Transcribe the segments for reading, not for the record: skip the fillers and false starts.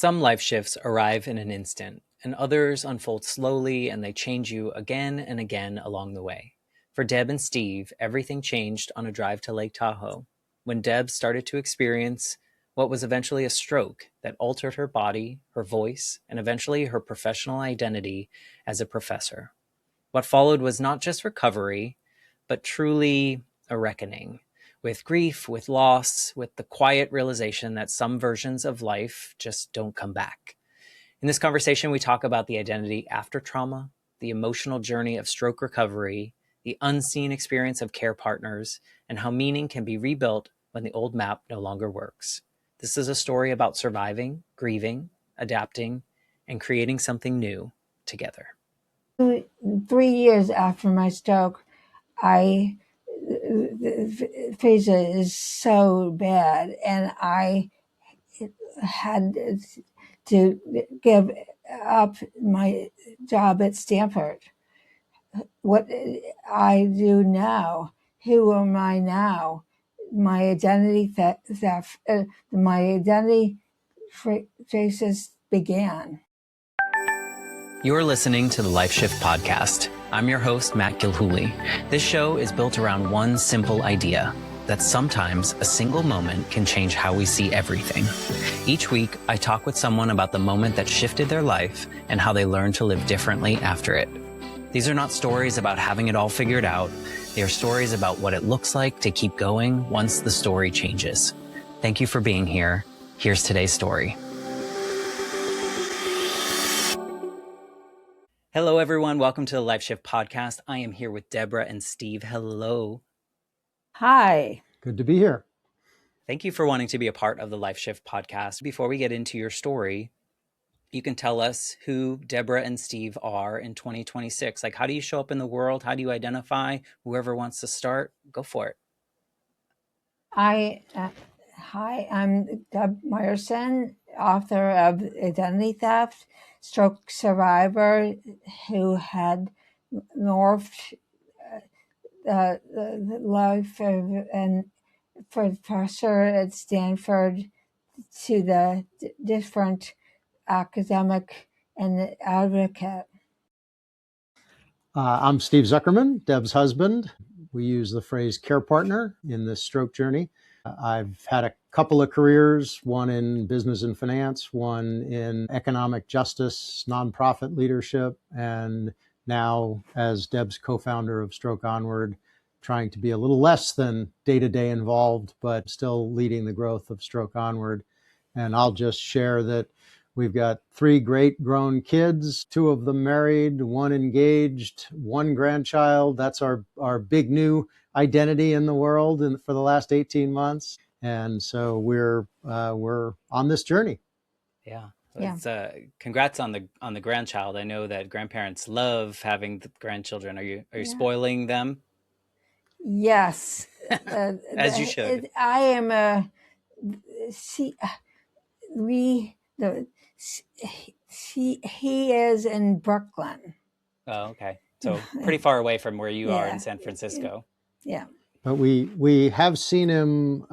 Some life shifts arrive in an instant, and others unfold slowly and they change you again and again along the way. For Deb and Steve, everything changed on a drive to Lake Tahoe when Deb started to experience what was eventually a stroke that altered her body, her voice, and eventually her professional identity as a professor. What followed was not just recovery, but truly a reckoning with grief, with loss, with the quiet realization that some versions of life just don't come back. In this conversation, we talk about the identity after trauma, the emotional journey of stroke recovery, the unseen experience of care partners, and how meaning can be rebuilt when the old map no longer works. This is a story about surviving, grieving, adapting, and creating something new together. 3 years after my stroke, aphasia is so bad, and I had to give up my job at Stanford. What I do now, who am I now? My identity theft, my identity crisis began. You're listening to the Life Shift Podcast. I'm your host, Matt Gilhooly. This show is built around one simple idea, that sometimes a single moment can change how we see everything. Each week, I talk with someone about the moment that shifted their life and how they learned to live differently after it. These are not stories about having it all figured out. They are stories about what it looks like to keep going once the story changes. Thank you for being here. Here's today's story. Hello, everyone. Welcome to the Life Shift Podcast. I am here with Deborah and Steve. Hello. Hi. Good to be here. Thank you for wanting to be a part of the Life Shift Podcast. Before we get into your story, you can tell us who Deborah and Steve are in 2026. Like, how do you show up in the world? How do you identify? Whoever wants to start, go for it. Hi, I'm Deb Meyerson, author of Identity Theft, stroke survivor who had morphed the life of a professor at Stanford to the different academic and advocate. I'm Steve Zuckerman, Deb's husband. We use the phrase care partner in this stroke journey. I've had a couple of careers, one in business and finance, one in economic justice, nonprofit leadership, and now as Deb's co-founder of Stroke Onward, trying to be a little less than day-to-day involved, but still leading the growth of Stroke Onward. And I'll just share that we've got 3 great grown kids, 2 of them married, 1 engaged, 1 grandchild. That's our big new identity in the world for the last 18 months. And so we're on this journey. Yeah. It's, congrats on the grandchild. I know that grandparents love having the grandchildren. Are you spoiling them? Yes. As you should. I am he is in Brooklyn. Oh, okay. So pretty far away from where you are in San Francisco. Yeah. But we have seen him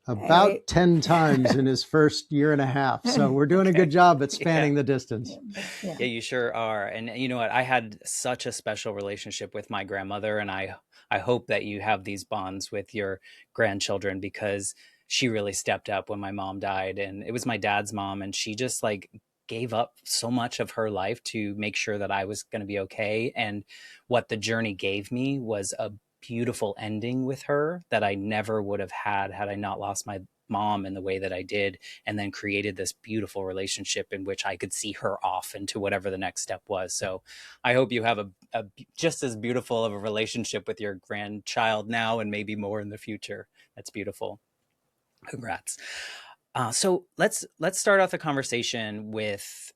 about 10 times in his first year and a half. So we're doing a good job at spanning the distance. Yeah, you sure are. And you know what? I had such a special relationship with my grandmother, and I hope that you have these bonds with your grandchildren, because she really stepped up when my mom died. And it was my dad's mom, and she just gave up so much of her life to make sure that I was going to be okay. And what the journey gave me was a beautiful ending with her that I never would have had I not lost my mom in the way that I did, and then created this beautiful relationship in which I could see her off into whatever the next step was. So I hope you have a just as beautiful of a relationship with your grandchild now, and maybe more in the future. That's beautiful. Congrats. So let's start off the conversation with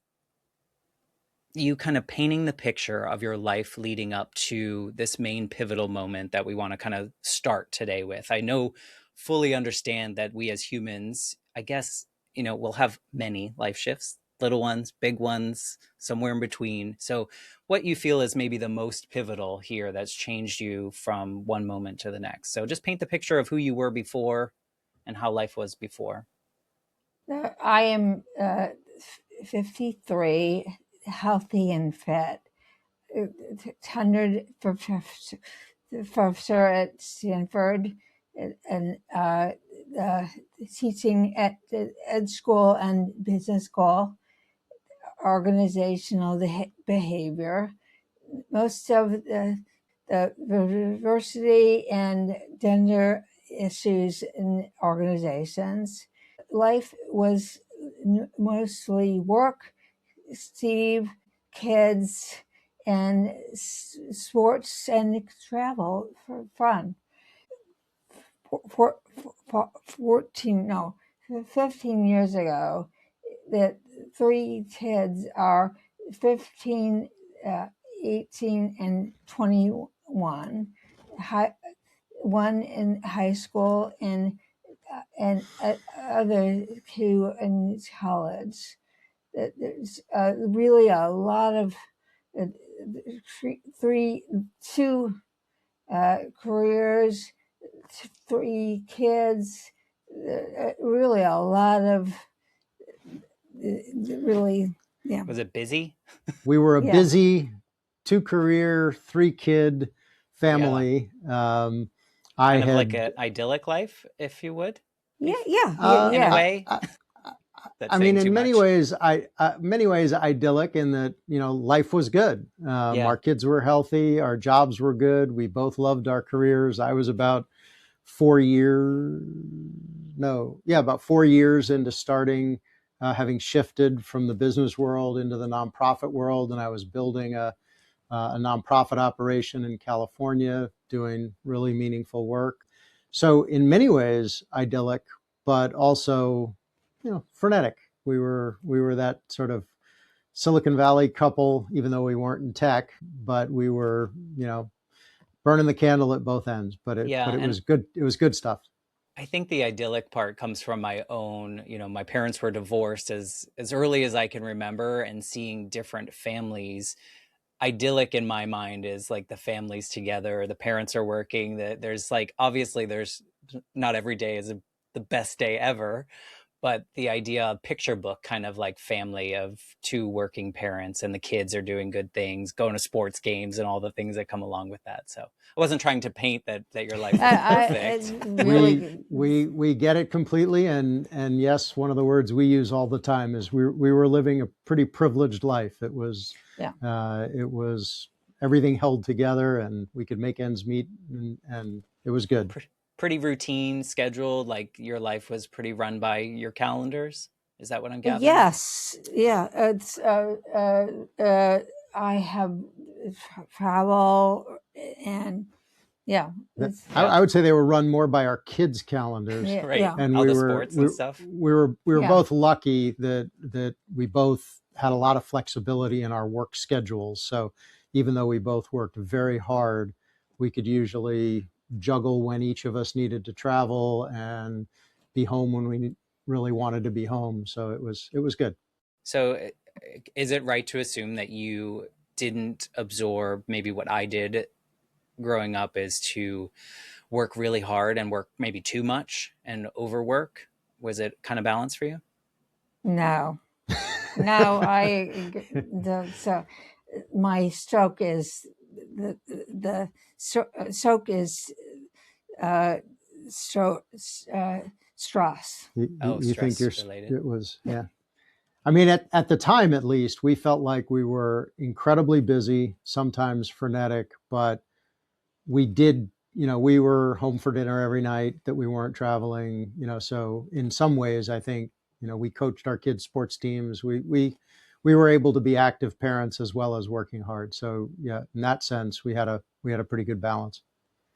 you kind of painting the picture of your life leading up to this main pivotal moment that we want to kind of start today with. I know, fully understand that we as humans, I guess, we'll have many life shifts, little ones, big ones, somewhere in between. So what you feel is maybe the most pivotal here that's changed you from one moment to the next. So just paint the picture of who you were before and how life was before. I am 53, healthy and fit. Tenured professor at Stanford, and teaching at the ed school and business school, organizational behavior. Most of the diversity and gender issues in organizations. Life was mostly work, Steve, kids, and sports and travel for fun. 15 years ago, the three kids are 15, 18, and 21. One in high school and other two in college. There's really a lot of uh, two careers, three kids, really a lot of really, yeah. Was it busy? We were a Yeah. busy 2-career, 3-kid family. I Kind of had like an idyllic life, if you would, Yeah, in a way. That's I mean, saying too in many much. ways, many ways idyllic in that, life was good. Yeah. Our kids were healthy, our jobs were good. We both loved our careers. I was about 4 years, no, yeah, about 4 years into starting, having shifted from the business world into the nonprofit world, and I was building a nonprofit operation in California, doing really meaningful work. So in many ways, idyllic, but also, frenetic. We were that sort of Silicon Valley couple, even though we weren't in tech, but we were, burning the candle at both ends. But it Yeah. And was good. It was good stuff. I think the idyllic part comes from my own, my parents were divorced as early as I can remember, and seeing different families. Idyllic in my mind is like the families together, the parents are working, that there's like, obviously there's not every day is the best day ever, but the idea of picture book kind of like family of two working parents, and the kids are doing good things, going to sports games and all the things that come along with that. So I wasn't trying to paint that your life was perfect. Really, We get it completely, and yes, one of the words we use all the time is we were living a pretty privileged life. It was it was everything held together, and we could make ends meet, and it was good. Pretty routine, scheduled, like your life was pretty run by your calendars. Is that what I'm gathering? yes, yeah. It's I have travel and yeah. I would say they were run more by our kids' calendars. Yeah, Right. yeah. And all the sports and stuff. We were Yeah. both lucky that we both had a lot of flexibility in our work schedules. So even though we both worked very hard, we could usually juggle when each of us needed to travel and be home when we really wanted to be home. So it was good. So is it right to assume that you didn't absorb maybe what I did growing up, is to work really hard and work maybe too much and overwork? Was it kind of balanced for you? No, so my stroke is the stroke is stress. You think Stress related. it was, yeah. I mean, at the time, at least, we felt like we were incredibly busy, sometimes frenetic, but we did, we were home for dinner every night, that we weren't traveling, so in some ways, I think, we coached our kids' sports teams. We were able to be active parents as well as working hard. So yeah, in that sense, we had a pretty good balance.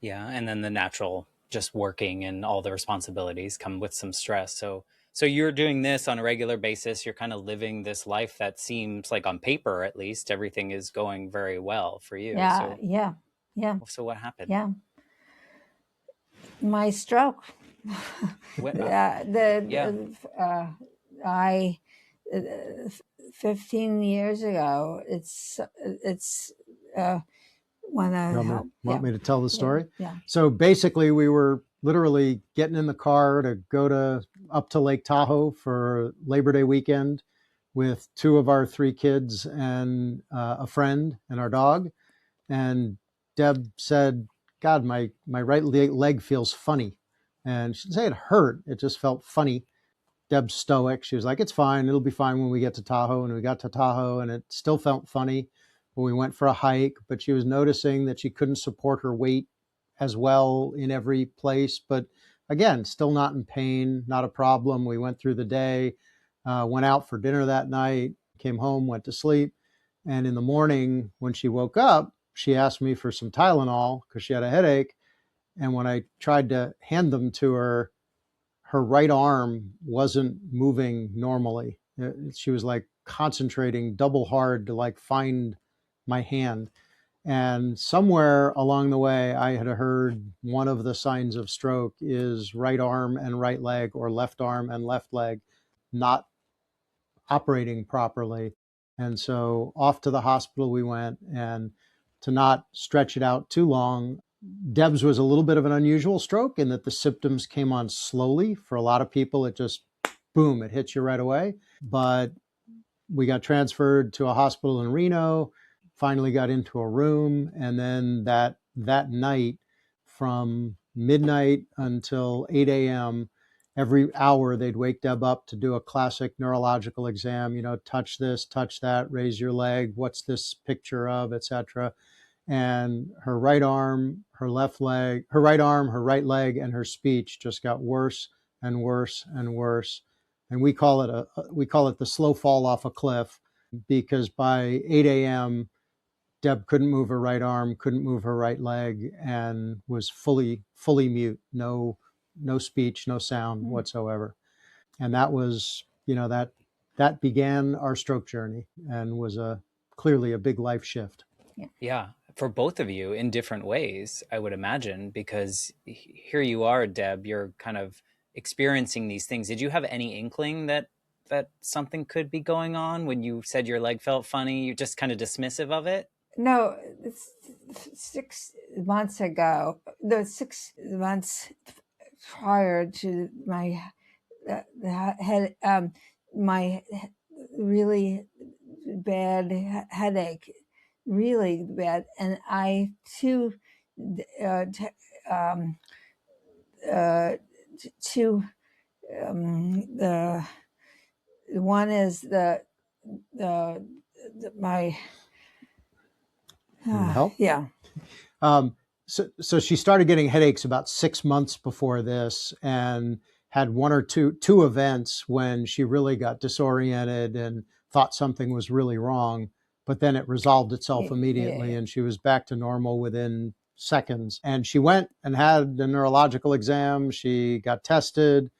Yeah. And then the natural, just working and all the responsibilities come with some stress. So you're doing this on a regular basis. You're kind of living this life that seems like, on paper at least, everything is going very well for you. Yeah, yeah. So what happened? Yeah. My stroke. I 15 years ago. It's when I want me to tell the story? Yeah. So basically, we were literally getting in the car to go to up to Lake Tahoe for Labor Day weekend with two of our three kids and a friend and our dog. And Deb said, God, my right leg feels funny. And she didn't say it hurt. It just felt funny. Deb's stoic. She was like, it's fine. It'll be fine when we get to Tahoe. And we got to Tahoe and it still felt funny when we went for a hike. But she was noticing that she couldn't support her weight as well in every place. But again, still not in pain, not a problem. We went through the day, went out for dinner that night, came home, went to sleep. And in the morning, when she woke up, she asked me for some Tylenol because she had a headache. And when I tried to hand them to her, her right arm wasn't moving normally. She was like concentrating double hard to like find my hand. And somewhere along the way, I had heard one of the signs of stroke is right arm and right leg, or left arm and left leg not operating properly. And so off to the hospital we went. And to not stretch it out too long, Deb's was a little bit of an unusual stroke in that the symptoms came on slowly. For a lot of people, it just, boom, it hits you right away. But we got transferred to a hospital in Reno, finally got into a room. And then that night, from midnight until 8 a.m., every hour they'd wake Deb up to do a classic neurological exam, touch this, touch that, raise your leg, what's this picture of, etc. And her right arm, her left leg, her right arm, her right leg, and her speech just got worse and worse and worse. And we call it the slow fall off a cliff, because by 8 a.m., Deb couldn't move her right arm, couldn't move her right leg, and was fully mute. No speech, no sound whatsoever. And that was, that began our stroke journey and was clearly a big life shift. Yeah, for both of you in different ways, I would imagine, because here you are, Deb, you're kind of experiencing these things. Did you have any inkling that something could be going on when you said your leg felt funny? You're just kind of dismissive of it? No, 6 months ago, the 6 months prior to my head, my really bad headache, really bad, and I too, the one is the my Help? yeah. So she started getting headaches about 6 months before this, and had one or two events when she really got disoriented and thought something was really wrong. But then it resolved itself immediately, and she was back to normal within seconds. And she went and had a neurological exam. She got tested,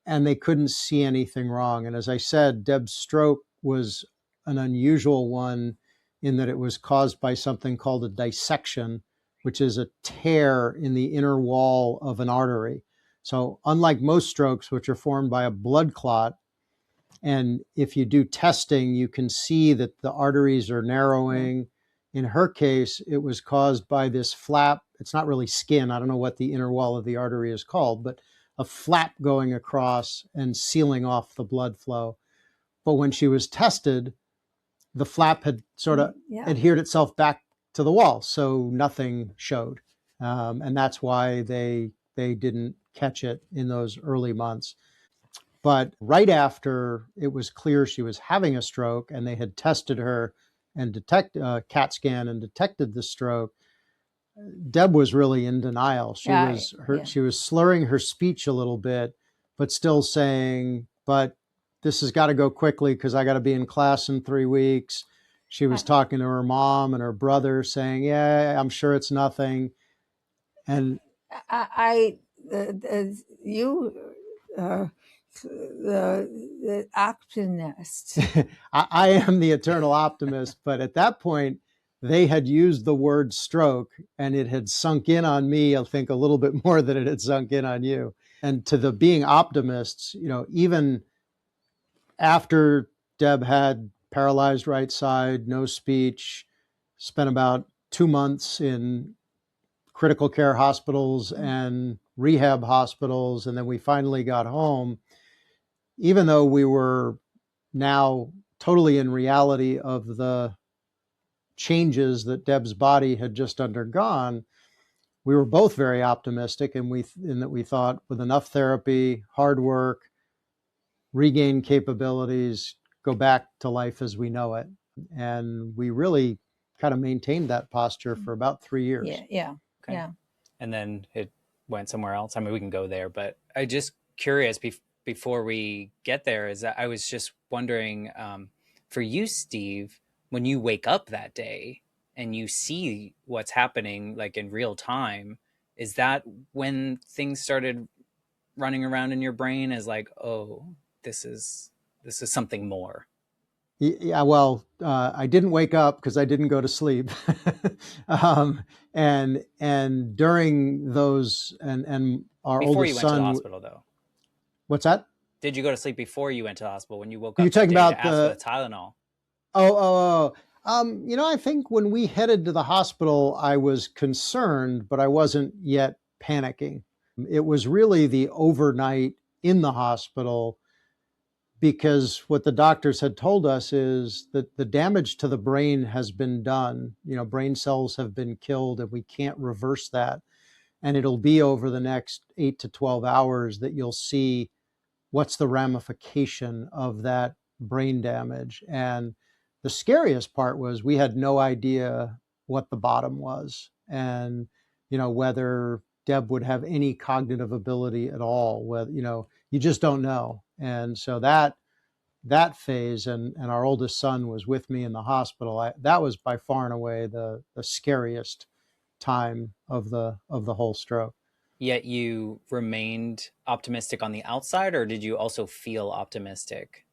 and they couldn't see anything wrong. And as I said, Deb's stroke was an unusual one in that it was caused by something called a dissection, which is a tear in the inner wall of an artery. So unlike most strokes, which are formed by a blood clot, and if you do testing, you can see that the arteries are narrowing. In her case, it was caused by this flap. It's not really skin. I don't know what the inner wall of the artery is called, but a flap going across and sealing off the blood flow. But when she was tested, the flap had sort of adhered itself back to the wall, so nothing showed. And that's why they didn't catch it in those early months. But right after it was clear she was having a stroke, and they had tested her and CAT scan and detected the stroke, Deb was really in denial. She was slurring her speech a little bit, but still saying, "But this has got to go quickly because I got to be in class in 3 weeks." She was talking to her mom and her brother, saying, "Yeah, I'm sure it's nothing." And The optimist. I am the eternal optimist, but at that point, they had used the word stroke, and it had sunk in on me, I think, a little bit more than it had sunk in on you. And to the being optimists, even after Deb had paralyzed right side, no speech, spent about 2 months in critical care hospitals and rehab hospitals, and then we finally got home. even though we were now totally in reality of the changes that Deb's body had just undergone, we were both very optimistic, and in that we thought with enough therapy, hard work, regain capabilities, go back to life as we know it. And we really kind of maintained that posture for about 3 years. Yeah. Okay. Yeah. And then it went somewhere else. I mean, we can go there, but I just curious before we get there is that I was just wondering, for you, Steve, when you wake up that day and you see what's happening like in real time, is that when things started running around in your brain as like, oh, this is something more? Yeah, well, I didn't wake up because I didn't go to sleep, and during those, and our Before oldest you went to the son. hospital, though. What's that? Did you go to sleep before you went to the hospital when you woke You're up that talking day to about ask for the the Tylenol? I think when we headed to the hospital, I was concerned, but I wasn't yet panicking. It was really the overnight in the hospital, because what the doctors had told us is that the damage to the brain has been done. Brain cells have been killed, and we can't reverse that. And it'll be over the next 8 to 12 hours that you'll see what's the ramification of that brain damage. And the scariest part was we had no idea what the bottom was, and whether Deb would have any cognitive ability at all. Whether you just don't know. And so that phase, and our oldest son was with me in the hospital. That was by far and away the scariest time of the whole stroke. Yet you remained optimistic on the outside, or did you also feel optimistic?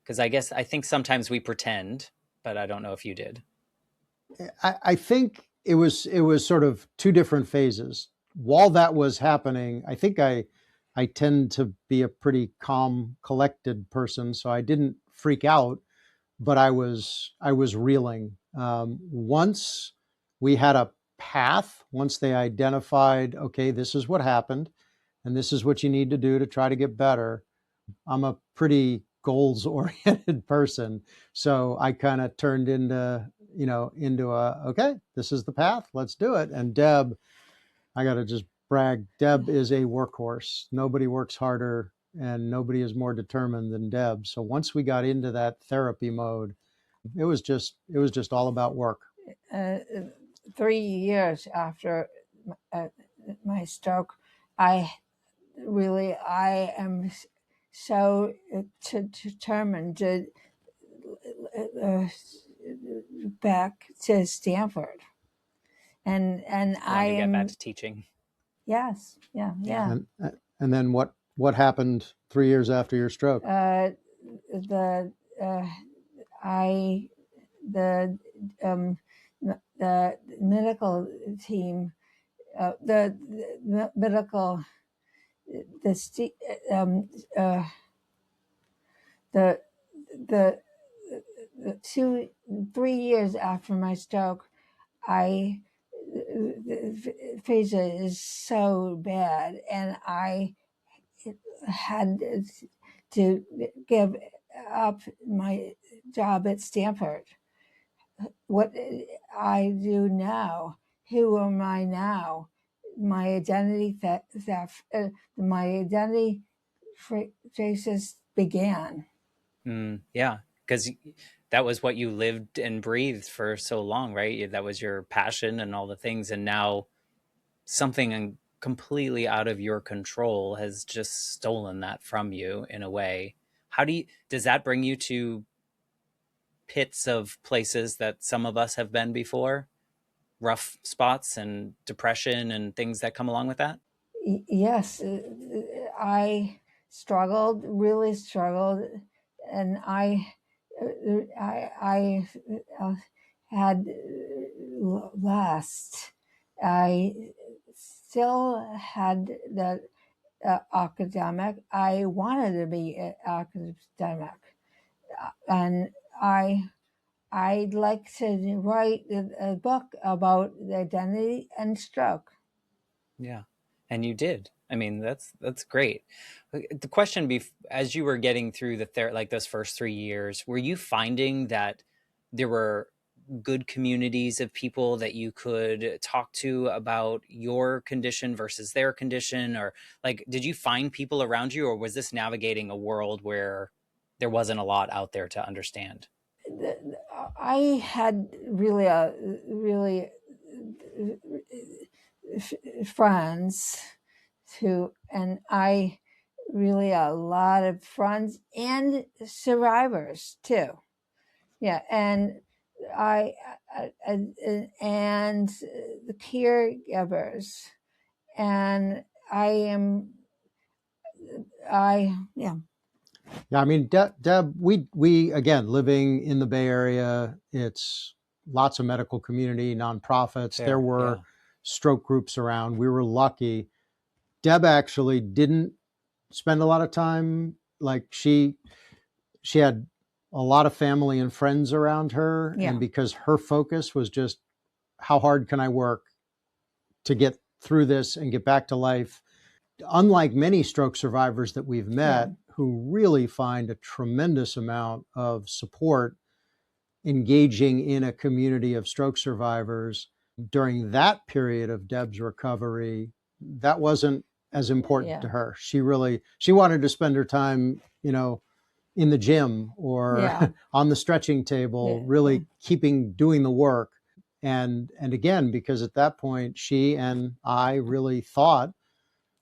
Because I think sometimes we pretend, but I don't know if you did. I think it was sort of two different phases. While that was happening, I think I tend to be a pretty calm, collected person, so I didn't freak out, but I was reeling. Once we had a path, once they identified, okay, this is what happened, and this is what you need to do to try to get better. I'm a pretty goals oriented person, so I kind of turned into a, okay, this is the path, let's do it. And Deb, I got to just brag, Deb is a workhorse. Nobody works harder and nobody is more determined than Deb. So once we got into that therapy mode, it was just all about work. 3 years after my stroke, I am so determined to back to Stanford, and I Want to get am back to teaching? yes, yeah. And then what happened 3 years after your stroke? The I the the medical team, the medical the the the 3 years after my stroke, I the phase is so bad, and I had to give up my job at Stanford. What I do now, who am I now? My identity theft, my identity crisis began. Yeah, because that was what you lived and breathed for so long, right? That was your passion and all the things, and now something completely out of your control has just stolen that from you in a way. Does that bring you to pits of places that some of us have been before? Rough spots and depression and things that come along with that? Yes, I really struggled, and I had lost. I still had the academic. I wanted to be an academic, and I'd like to write a book about the identity and stroke. Yeah. And you did. I mean, that's great. The question as you were getting through like those first 3 years, were you finding that there were good communities of people that you could talk to about your condition versus their condition? Or like, did you find people around you, or was this navigating a world where there wasn't a lot out there to understand? I had really friends who, and I really a lot of friends and survivors too. Yeah, and I and the caregivers, and I am I yeah. Yeah, I mean, Deb, we again living in the Bay Area. It's lots of medical community, nonprofits. There Fair, were yeah. stroke groups around. We were lucky. Deb actually didn't spend a lot of time. Like she had a lot of family and friends around her, Yeah. and because her focus was just how hard can I work to get through this and get back to life. Unlike many stroke survivors that we've met, Yeah. who really find a tremendous amount of support engaging in a community of stroke survivors during that period of Deb's recovery, that wasn't as important Yeah. to her. She wanted to spend her time, in the gym or Yeah. on the stretching table, really doing the work. And again, because at that point she and I really thought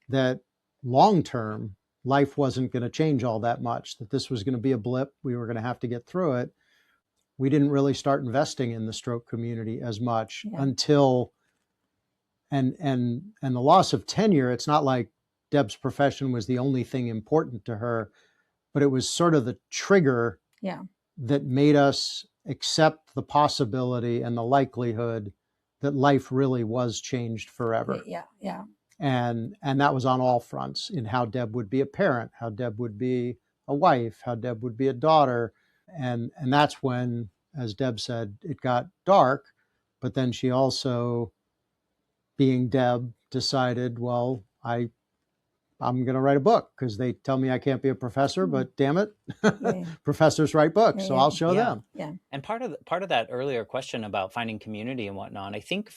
that long term life wasn't going to change all that much, that this was going to be a blip, we were going to have to get through it. We didn't really start investing in the stroke community as much until and the loss of tenure. It's not like Deb's profession was the only thing important to her, but it was sort of the trigger that made us accept the possibility and the likelihood that life really was changed forever. Yeah. And that was on all fronts, in how Deb would be a parent, how Deb would be a wife, how Deb would be a daughter. And that's when, as Deb said, it got dark. But then she also, being Deb, decided, well, I'm going to write a book because they tell me I can't be a professor, but damn it, professors write books, so I'll show them. Yeah. And part of that earlier question about finding community and whatnot, I think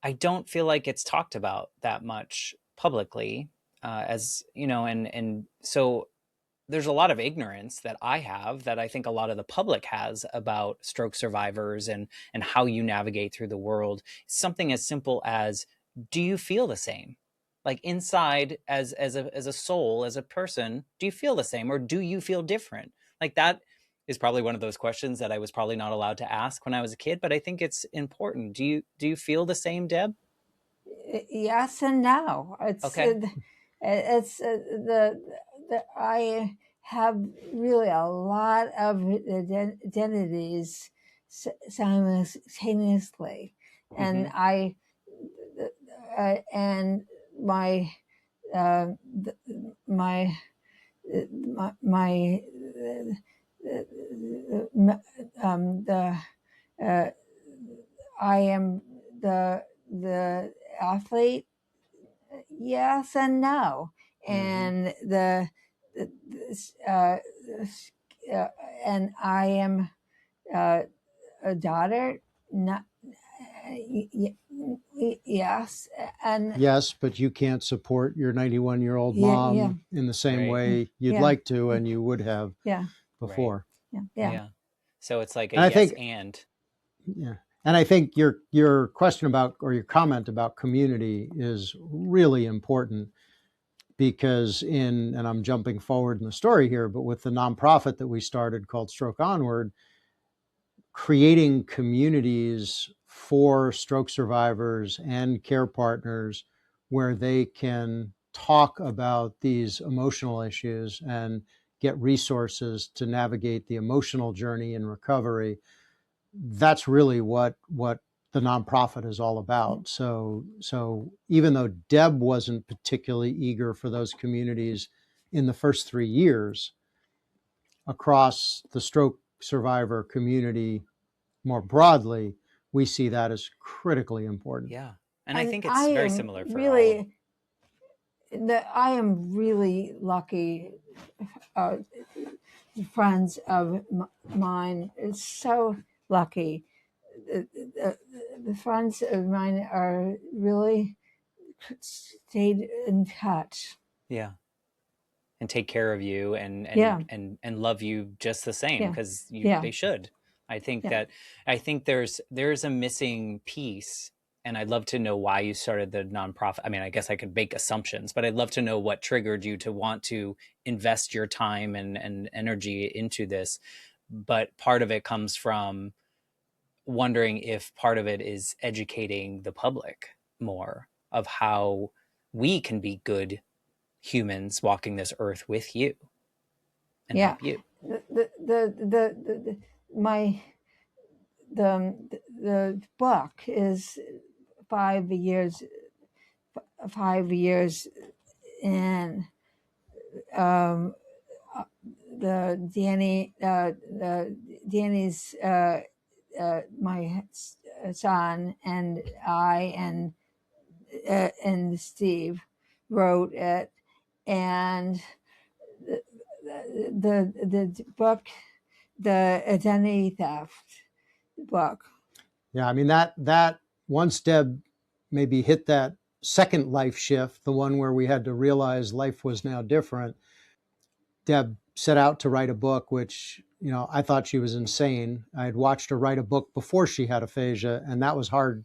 I don't feel like it's talked about that much publicly, as you know, and so there's a lot of ignorance that I have, that I think a lot of the public has, about stroke survivors and how you navigate through the world. Something as simple as, do you feel the same? Like inside, as a soul, as a person, do you feel the same, or do you feel different? Like that is probably one of those questions that I was probably not allowed to ask when I was a kid, but I think it's important. Do you feel the same, Deb? Yes and no. Okay. I have really a lot of identities simultaneously, and and my my my the I am the athlete, yes and no, and uh, and I am a daughter, not yes, and yes, but you can't support your 91-year-old mom in the same way you'd like to, and you would have before. Yeah. So it's like a And I yes think, and. yeah. And I think your question about, or your comment about community is really important, because and I'm jumping forward in the story here, but with the nonprofit that we started called Stroke Onward, creating communities for stroke survivors and care partners where they can talk about these emotional issues and get resources to navigate the emotional journey in recovery. That's really what the nonprofit is all about. So even though Deb wasn't particularly eager for those communities in the first 3 years, across the stroke survivor community more broadly, we see that as critically important. Yeah. And I think it's very similar for all of them. I am really lucky. Uh, Friends of mine, it's so lucky. The, the friends of mine are really stayed in touch. Yeah. And take care of you Yeah, and love you just the same, yeah, because you yeah, they should. I think yeah. that there's a missing piece, and I'd love to know why you started the nonprofit. I mean, I guess I could make assumptions, but I'd love to know what triggered you to want to invest your time and energy into this. But part of it comes from wondering if part of it is educating the public more of how we can be good humans walking this earth with you and Yeah. help you. The my the book is 5 years 5 years in. um Danny's my son and I and Steve wrote it, and the book, the identity theft book. Yeah, I mean that once Deb maybe hit that second life shift, the one where we had to realize life was now different, Deb set out to write a book, which, I thought she was insane. I had watched her write a book before she had aphasia, and that was hard,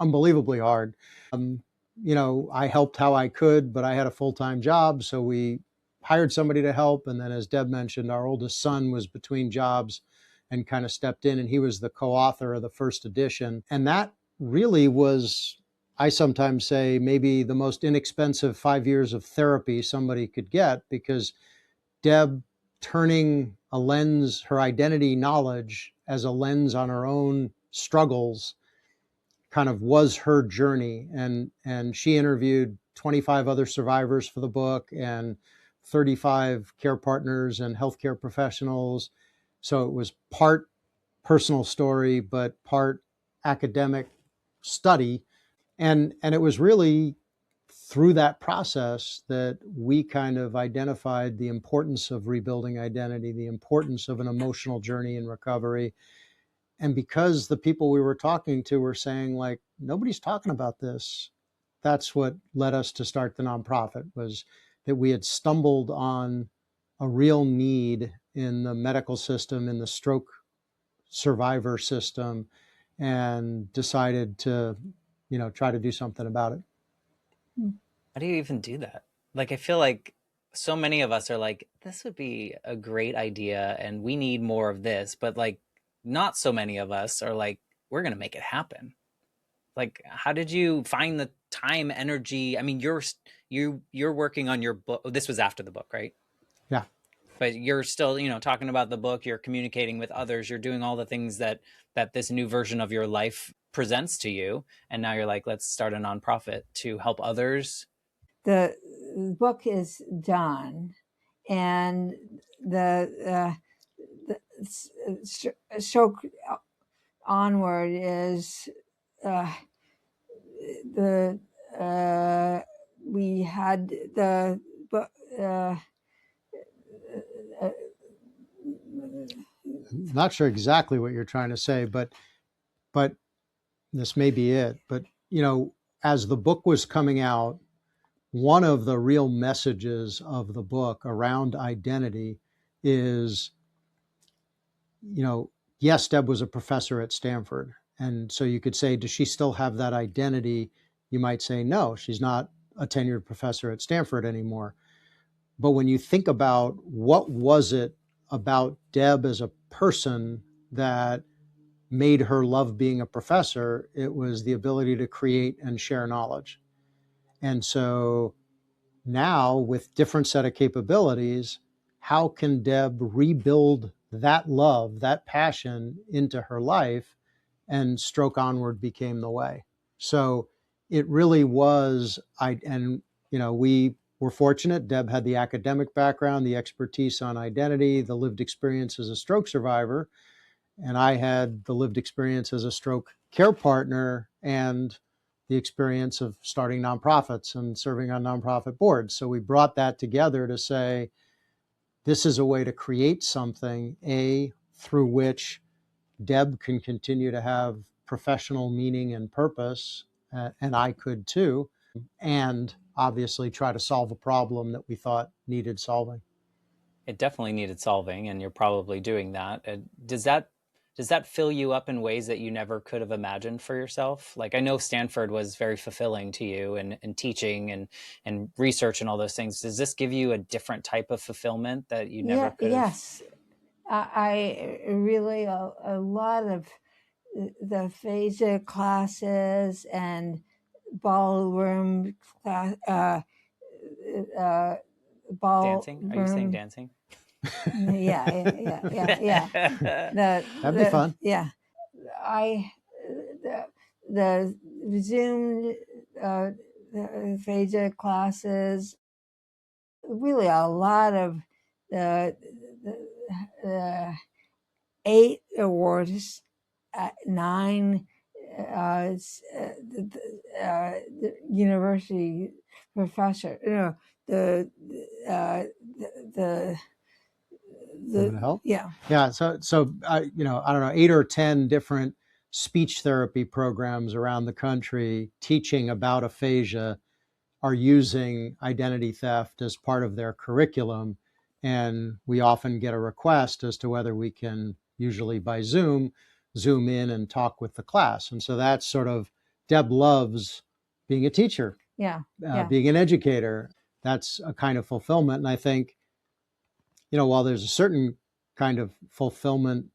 unbelievably hard. Um, I helped how I could, but I had a full-time job, so we hired somebody to help. And then, as Deb mentioned, our oldest son was between jobs and kind of stepped in, and he was the co-author of the first edition. And that really was, I sometimes say, maybe the most inexpensive 5 years of therapy somebody could get, because Deb turning a lens, her identity knowledge as a lens on her own struggles, kind of was her journey. And she interviewed 25 other survivors for the book and 35 care partners and healthcare professionals. So it was part personal story, but part academic study. And it was really through that process that we kind of identified the importance of rebuilding identity, the importance of an emotional journey in recovery. And because the people we were talking to were saying, like, nobody's talking about this, that's what led us to start the nonprofit, was that we had stumbled on a real need in the medical system, in the stroke survivor system, and decided to, try to do something about it. How do you even do that? Like, I feel like so many of us are like, this would be a great idea and we need more of this, but like, not so many of us are like, we're going to make it happen. Like, how did you find the time, energy? I mean, you're working on your book. This was after the book, right? Yeah. But you're still, talking about the book, you're communicating with others, you're doing all the things that this new version of your life presents to you, and now you're like, let's start a nonprofit to help others. The book is done, and the stroke onward is the we had the uh, Not sure exactly what you're trying to say, but this may be it. But as the book was coming out, one of the real messages of the book around identity is, yes, Deb was a professor at Stanford. And so you could say, does she still have that identity? You might say, no, she's not a tenured professor at Stanford anymore. But when you think about what was it about Deb as a person that made her love being a professor, it was the ability to create and share knowledge. And so now, with different set of capabilities, how can Deb rebuild that love, that passion into her life? And Stroke Onward became the way. So it really was, we were fortunate. Deb had the academic background, the expertise on identity, the lived experience as a stroke survivor, and I had the lived experience as a stroke care partner and the experience of starting nonprofits and serving on nonprofit boards. So we brought that together to say, this is a way to create something, through which Deb can continue to have professional meaning and purpose, and I could too, and obviously try to solve a problem that we thought needed solving. It definitely needed solving, and you're probably doing that. Does that fill you up in ways that you never could have imagined for yourself? Like, I know Stanford was very fulfilling to you, and teaching and research and all those things. Does this give you a different type of fulfillment that you never Yeah, could have? yes. I really, a lot of the phaser classes and ballroom class, Dancing? Are you saying ballroom. dancing? Yeah. That'd be fun. Yeah. I the Zoom the phaser classes. Really, a lot of the, the 8 awards, 9 the university professor. The the Moving to help. yeah. Yeah. So I don't know, 8 or 10 different speech therapy programs around the country teaching about aphasia are using identity theft as part of their curriculum. And we often get a request as to whether we can, usually by zoom in and talk with the class. And so that's sort of, Deb loves being a teacher, Yeah. being an educator. That's a kind of fulfillment. And I think, while there's a certain kind of fulfillment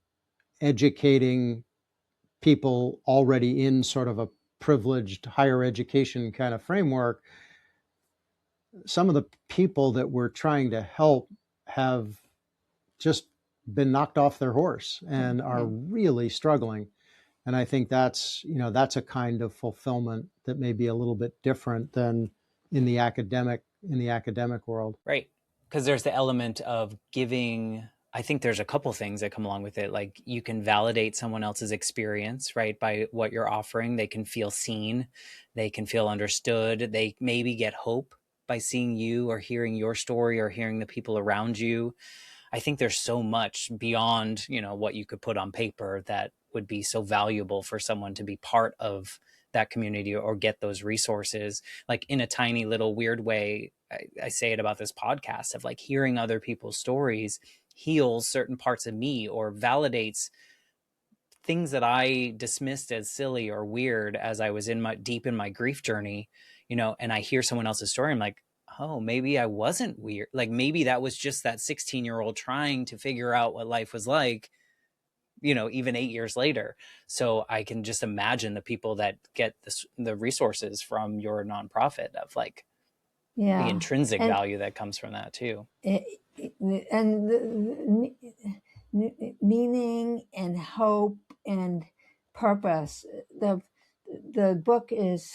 educating people already in sort of a privileged higher education kind of framework, some of the people that we're trying to help have just been knocked off their horse and are really struggling. And I think that's a kind of fulfillment that may be a little bit different than in the academic world. Right. Because there's the element of giving. I think there's a couple things that come along with it. Like, you can validate someone else's experience, right? By what you're offering. They can feel seen. They can feel understood. They maybe get hope by seeing you or hearing your story or hearing the people around you. I think there's so much beyond, what you could put on paper that would be so valuable for someone to be part of that community or get those resources. Like, in a tiny little weird way, I say it about this podcast, of like, hearing other people's stories heals certain parts of me or validates things that I dismissed as silly or weird as I was deep in my grief journey, and I hear someone else's story. I'm like, oh, maybe I wasn't weird. Like, maybe that was just that 16-year-old trying to figure out what life was like, even 8 years later. So I can just imagine the people that get the resources from your nonprofit, of like the intrinsic value that comes from that too. And the meaning and hope and purpose. The book is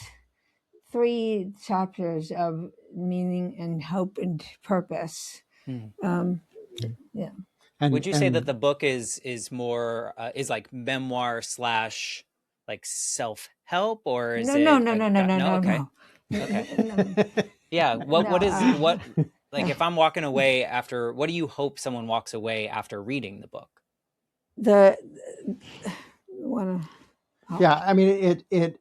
3 chapters of meaning and hope and purpose. Yeah. Would you say that the book is more is like memoir slash like self-help, or is no? Okay. Yeah. What is what, like, if I'm walking away after, what do you hope someone walks away after reading the book? Yeah, I mean, it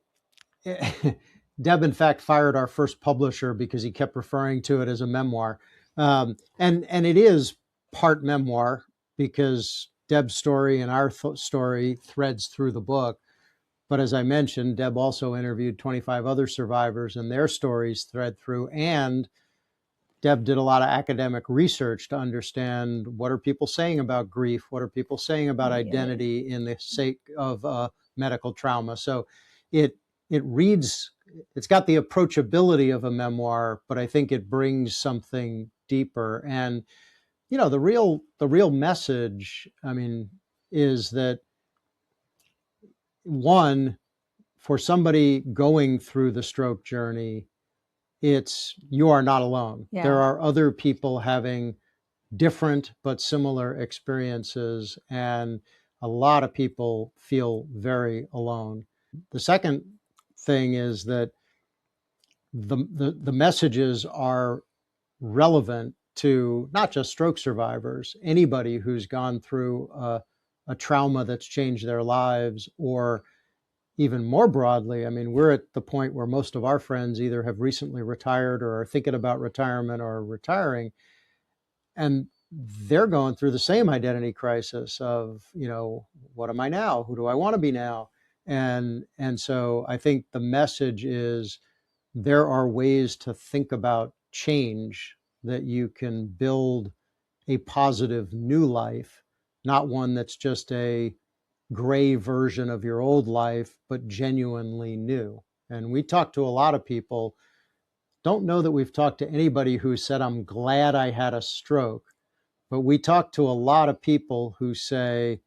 Deb, in fact, fired our first publisher because he kept referring to it as a memoir. And it is part memoir because Deb's story and our story threads through the book. But as I mentioned, Deb also interviewed 25 other survivors and their stories thread through. And Deb did a lot of academic research to understand, what are people saying about grief? What are people saying about identity in the sake of medical trauma? So it reads, it's got the approachability of a memoir, but I think it brings something deeper. And, the real message, I mean, is that, one, for somebody going through the stroke journey, you are not alone. Yeah. There are other people having different but similar experiences, and a lot of people feel very alone. The second thing is that the messages are relevant to not just stroke survivors, anybody who's gone through a trauma that's changed their lives, or even more broadly. I mean, we're at the point where most of our friends either have recently retired or are thinking about retirement or retiring, and they're going through the same identity crisis of, what am I now? Who do I want to be now? And so I think the message is there are ways to think about change, that you can build a positive new life, not one that's just a gray version of your old life, but genuinely new. And we talk to a lot of people. Don't know that we've talked to anybody who said, I'm glad I had a stroke. But we talk to a lot of people who say,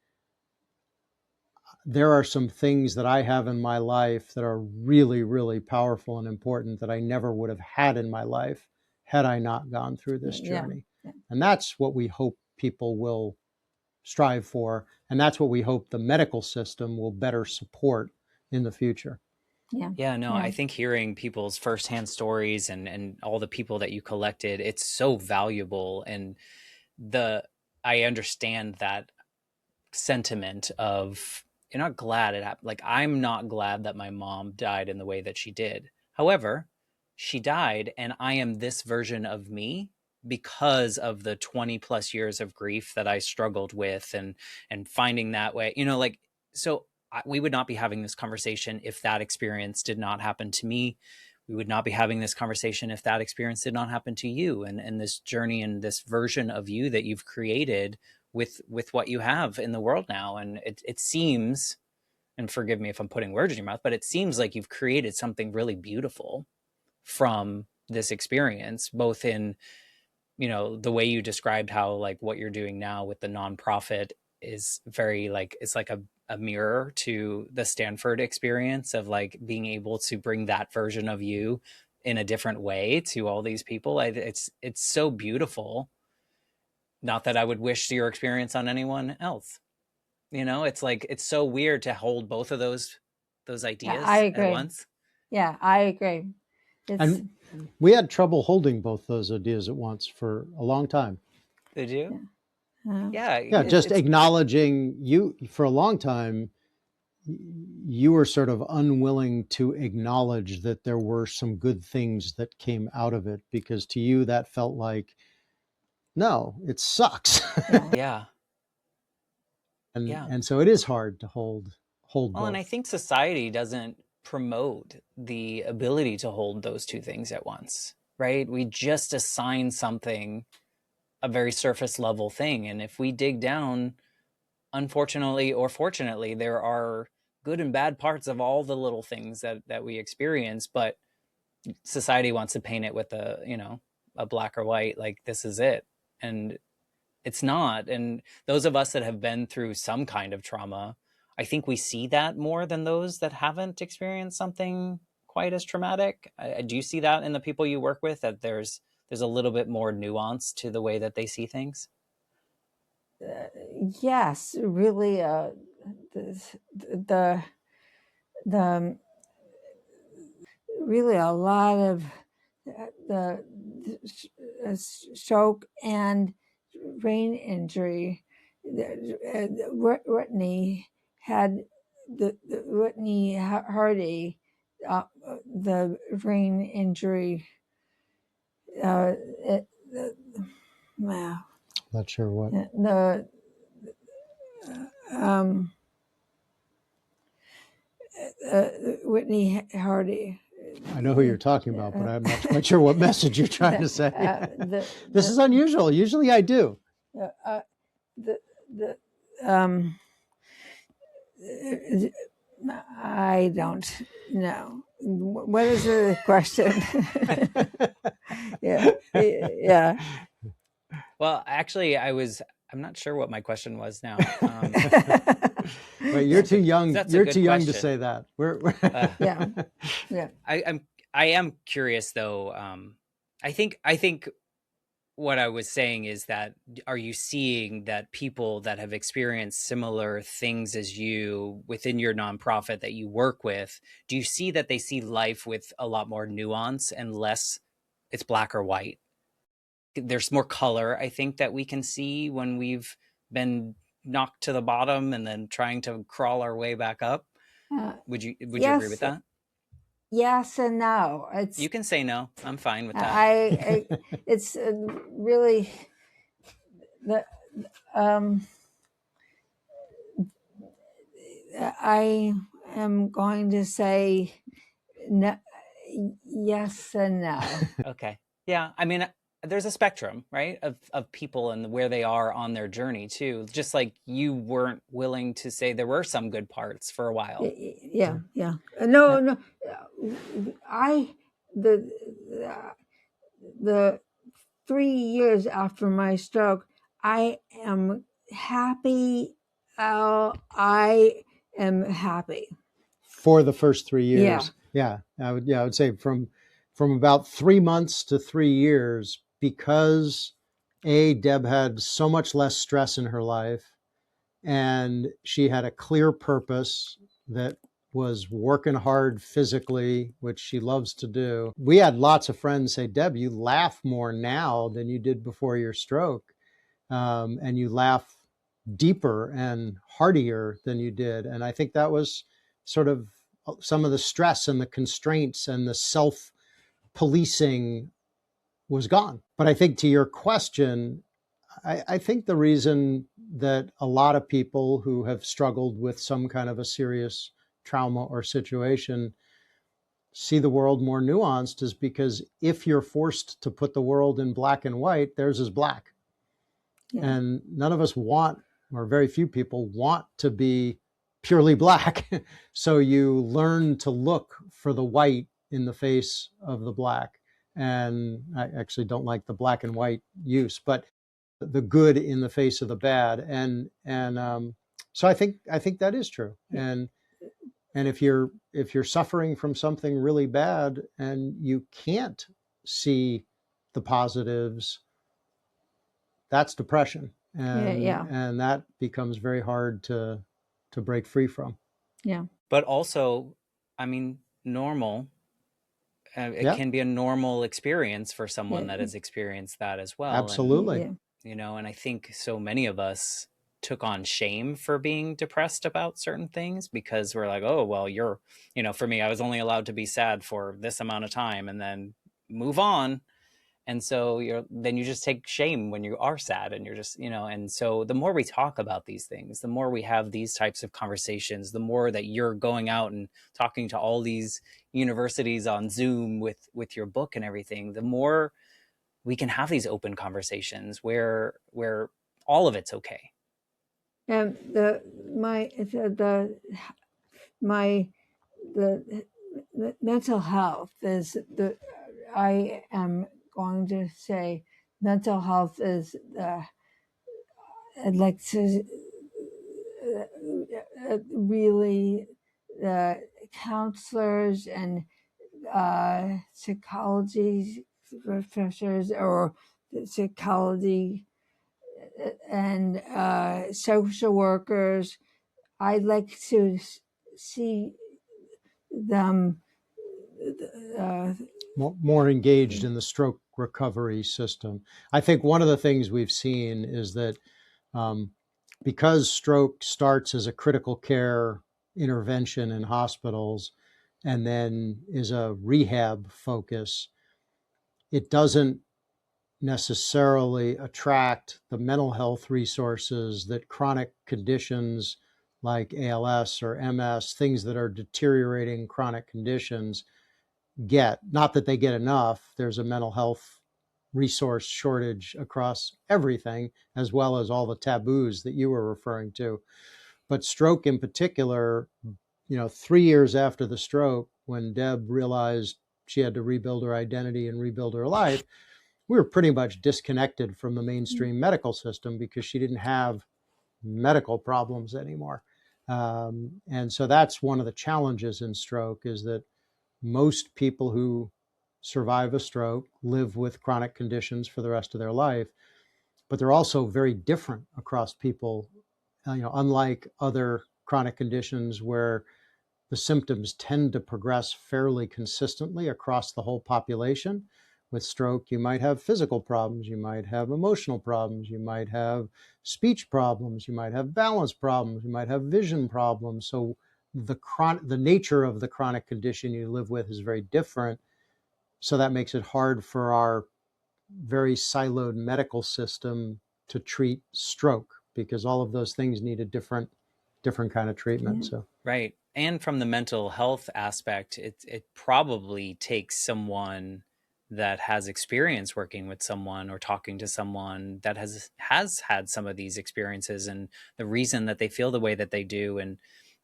there are some things that I have in my life that are really, really powerful and important that I never would have had in my life had I not gone through this journey. Yeah. And that's what we hope people will strive for. And that's what we hope the medical system will better support in the future. Yeah, no, I think hearing people's firsthand stories and all the people that you collected, it's so valuable. And I understand that sentiment of, you're not glad it happened. Like, I'm not glad that my mom died in the way that she did. However, she died, and I am this version of me because of the 20 plus years of grief that I struggled with, and finding that way, so we would not be having this conversation if that experience did not happen to me. We would not be having this conversation if that experience did not happen to you, and this journey and this version of you that you've created with what you have in the world now. And it seems, and forgive me if I'm putting words in your mouth, but it seems like you've created something really beautiful from this experience, both in, the way you described how, like, what you're doing now with the nonprofit is very, like, it's like a mirror to the Stanford experience of, like, being able to bring that version of you in a different way to all these people. It's so beautiful. Not that I would wish your experience on anyone else. It's like, it's so weird to hold both of those ideas at once. Yeah, I agree. And we had trouble holding both those ideas at once for a long time. Did you? Yeah. Just acknowledging you for a long time. You were sort of unwilling to acknowledge that there were some good things that came out of it, because to you that felt like, no, it sucks. Yeah. And so it is hard to hold both. And I think society doesn't promote the ability to hold those two things at once, right? We just assign something a very surface level thing. And if we dig down, unfortunately or fortunately, there are good and bad parts of all the little things that we experience, but society wants to paint it with a black or white, like, this is it. And it's not. And those of us that have been through some kind of trauma, I think we see that more than those that haven't experienced something quite as traumatic. Do you see that in the people you work with, that there's a little bit more nuance to the way that they see things? Yes, really. The really a lot of the stroke and brain injury. Whitney had Whitney Hardy, the brain injury. Not sure what. Whitney Hardy. I know who you're talking about, but I'm not quite sure what message you're trying to say. This is unusual. Usually I do. I don't know. What is the question? Yeah. Well, actually, I'm not sure what my question was now. Wait, you're too young. You're too young to say that. Yeah. I am curious though. I think what I was saying is that, are you seeing that people that have experienced similar things as you within your nonprofit that you work with, do you see that they see life with a lot more nuance and less it's black or white? There's more color, I think, that we can see when we've been knocked to the bottom and then trying to crawl our way back up. Uh, Would you agree with yes, that? yes, and no. You can say no. I'm fine with that. It's really the I am going to say no, yes and no. Okay. Yeah. I mean, there's a spectrum, right, of people and where they are on their journey too. Just like you weren't willing to say there were some good parts for a while. Yeah, yeah. No, no. I the the 3 years after my stroke, I am happy. I am happy. For the first 3 years. Yeah. I would say from about 3 months to 3 years, because Deb had so much less stress in her life, and she had a clear purpose that was working hard physically, which she loves to do. We had lots of friends say, Deb, you laugh more now than you did before your stroke. And you laugh deeper and heartier than you did. And I think that was sort of some of the stress and the constraints and the self policing was gone. But I think to your question, I think the reason that a lot of people who have struggled with some kind of a serious trauma or situation see the world more nuanced is because if you're forced to put the world in black and white, theirs is black. Yeah. And none of us want, or very few people want to be purely black. So you learn to look for the white in the face of the black. And I actually don't like the black and white use, but the good in the face of the bad. And so I think that is true. And if you're suffering from something really bad and you can't see the positives, that's depression, Yeah. and that becomes very hard to break free from. Yeah. But also, I mean, normal. It Yeah, can be a normal experience for someone Yeah. that has experienced that as well. absolutely. And I think so many of us took on shame for being depressed about certain things because we're like, oh, well, for me, I was only allowed to be sad for this amount of time and then move on. And so then you just take shame when you are sad and you're just, and so the more we talk about these things, the more we have these types of conversations, the more that you're going out and talking to all these universities on Zoom with your book and everything, the more we can have these open conversations where all of it's okay. And the mental health is I am going to say mental health is I'd like to really counselors and psychology professors or psychology and social workers. I'd like to see them More engaged in the stroke recovery system. I think one of the things we've seen is that because stroke starts as a critical care intervention in hospitals and then is a rehab focus, it doesn't necessarily attract the mental health resources that chronic conditions like ALS or MS, things that are deteriorating chronic conditions, get. Not that they get enough. There's a mental health resource shortage across everything, as well as all the taboos that you were referring to. But stroke in particular, 3 years after the stroke, when Deb realized she had to rebuild her identity and rebuild her life, we were pretty much disconnected from the mainstream medical system because she didn't have medical problems anymore. And so that's one of the challenges in stroke, is that most people who survive a stroke, live with chronic conditions for the rest of their life, but they're also very different across people. Unlike other chronic conditions where the symptoms tend to progress fairly consistently across the whole population. With stroke, you might have physical problems, you might have emotional problems, you might have speech problems, you might have balance problems, you might have vision problems. So the nature of the chronic condition you live with is very different. So that makes it hard for our very siloed medical system to treat stroke, because all of those things need a different kind of treatment. Yeah. So Right. And from the mental health aspect, it probably takes someone that has experience working with someone or talking to someone that has had some of these experiences and the reason that they feel the way that they do. And